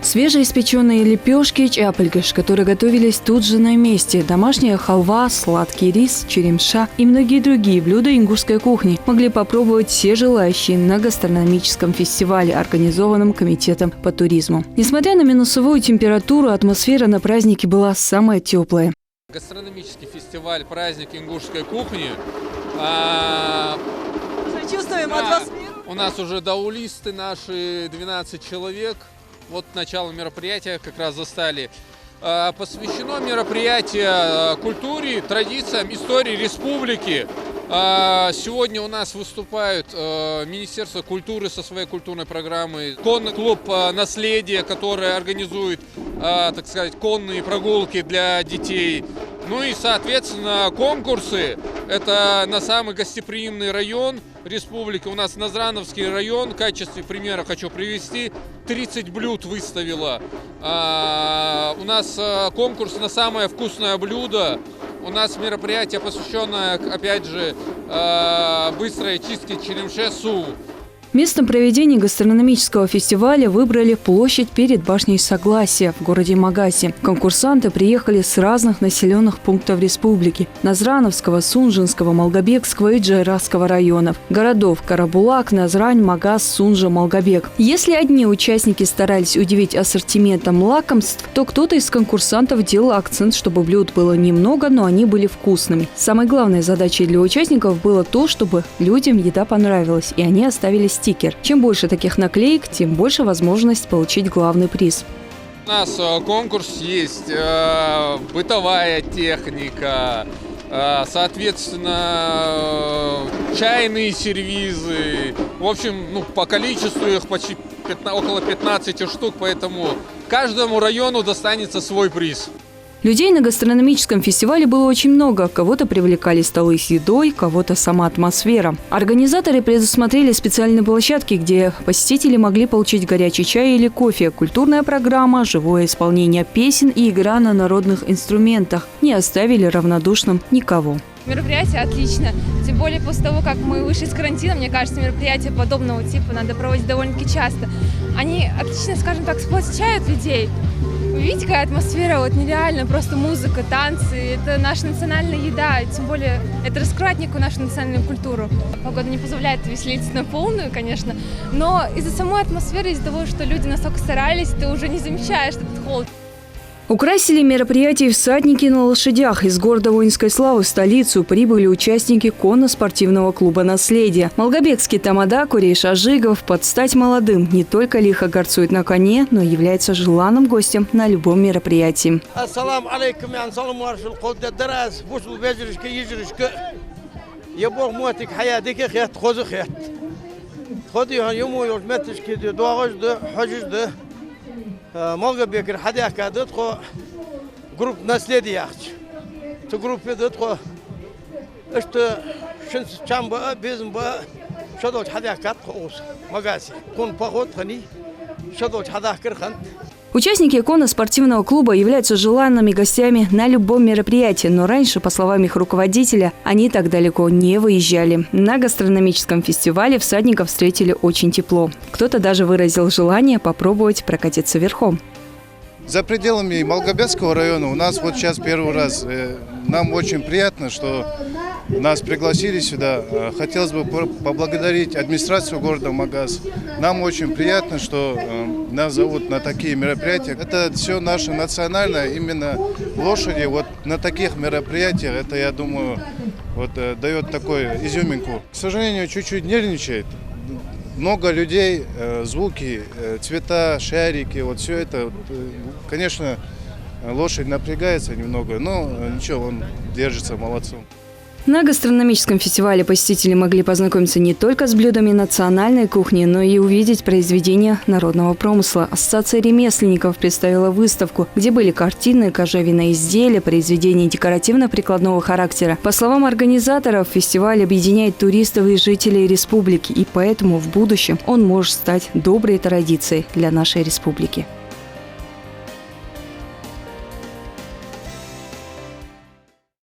Свежеиспеченные лепешки чапыльгыш, которые готовились тут же на месте, домашняя халва, сладкий рис, черемша и многие другие блюда ингушской кухни могли попробовать все желающие на гастрономическом фестивале, организованном Комитетом по туризму. Несмотря на минусовую температуру, атмосфера на празднике была самая теплая. Гастрономический фестиваль «Праздник ингушской кухни». Уже чувствуем атмосферу. У нас уже даулисты наши 12 человек. Вот начало мероприятия как раз застали. Посвящено мероприятие культуре, традициям, истории республики. Сегодня у нас выступают Министерство культуры со своей культурной программой, конный клуб «Наследие», который организует, так сказать, конные прогулки для детей. Ну и, соответственно, конкурсы. Это на самый гостеприимный район республики. У нас Назрановский район, в качестве примера хочу привести, 30 блюд выставила. У нас конкурс на самое вкусное блюдо. У нас мероприятие, посвященное, опять же, быстрой чистке черемше-су. Местом проведения гастрономического фестиваля выбрали площадь перед башней Согласия в городе Магасе. Конкурсанты приехали с разных населенных пунктов республики – Назрановского, Сунжинского, Малгобекского и Джайрасского районов, городов Карабулак, Назрань, Магас, Сунжа, Малгобек. Если одни участники старались удивить ассортиментом лакомств, то кто-то из конкурсантов делал акцент, чтобы блюд было немного, но они были вкусными. Самой главной задачей для участников было то, чтобы людям еда понравилась, и они оставили стикер. Чем больше таких наклеек, тем больше возможность получить главный приз. У нас конкурс есть, бытовая техника, соответственно, чайные сервизы. В общем, по количеству их почти около 15 штук, поэтому каждому району достанется свой приз. Людей на гастрономическом фестивале было очень много. Кого-то привлекали столы с едой, кого-то сама атмосфера. Организаторы предусмотрели специальные площадки, где посетители могли получить горячий чай или кофе, культурная программа, живое исполнение песен и игра на народных инструментах. Не оставили равнодушным никого. Мероприятие отлично. Тем более после того, как мы вышли из карантина, мне кажется, мероприятия подобного типа надо проводить довольно-таки часто. Они отлично, скажем так, сплочают людей. Вы видите, какая атмосфера вот нереально, просто музыка, танцы. Это наша национальная еда, тем более это раскрывает некую нашу национальную культуру. Погода не позволяет веселиться на полную, конечно, но из-за самой атмосферы, из-за того, что люди настолько старались, ты уже не замечаешь этот холод. Украсили мероприятие всадники на лошадях. Из города воинской славы в столицу прибыли участники конно-спортивного клуба «Наследие». Малгобекский тамада Курей Шажигов под стать молодым не только лихо горцует на коне, но и является желанным гостем на любом мероприятии. Ассаламу алейкум, Малгобек хадяка дытко групп «Наследие» ахч. Ту группе дытко что шинс чамба безмба шадот хадяка тхос магаси. Кон поход хани шадот хадакер хан. Участники конно-спортивного клуба являются желанными гостями на любом мероприятии, но раньше, по словам их руководителя, они так далеко не выезжали. На гастрономическом фестивале всадников встретили очень тепло. Кто-то даже выразил желание попробовать прокатиться верхом. За пределами Малгобекского района у нас вот сейчас первый раз. Нам очень приятно, что нас пригласили сюда. Хотелось бы поблагодарить администрацию города Магас. Нам очень приятно, что нас зовут на такие мероприятия. Это все наше национальное, именно лошади. Вот на таких мероприятиях, это, я думаю, вот, дает такую изюминку. К сожалению, чуть-чуть нервничает. Много людей, звуки, цвета, шарики, вот все это, конечно, лошадь напрягается немного, но ничего, он держится молодцом. На гастрономическом фестивале посетители могли познакомиться не только с блюдами национальной кухни, но и увидеть произведения народного промысла. Ассоциация ремесленников представила выставку, где были картины, кожевенные изделия, произведения декоративно-прикладного характера. По словам организаторов, фестиваль объединяет туристов и жителей республики, и поэтому в будущем он может стать доброй традицией для нашей республики.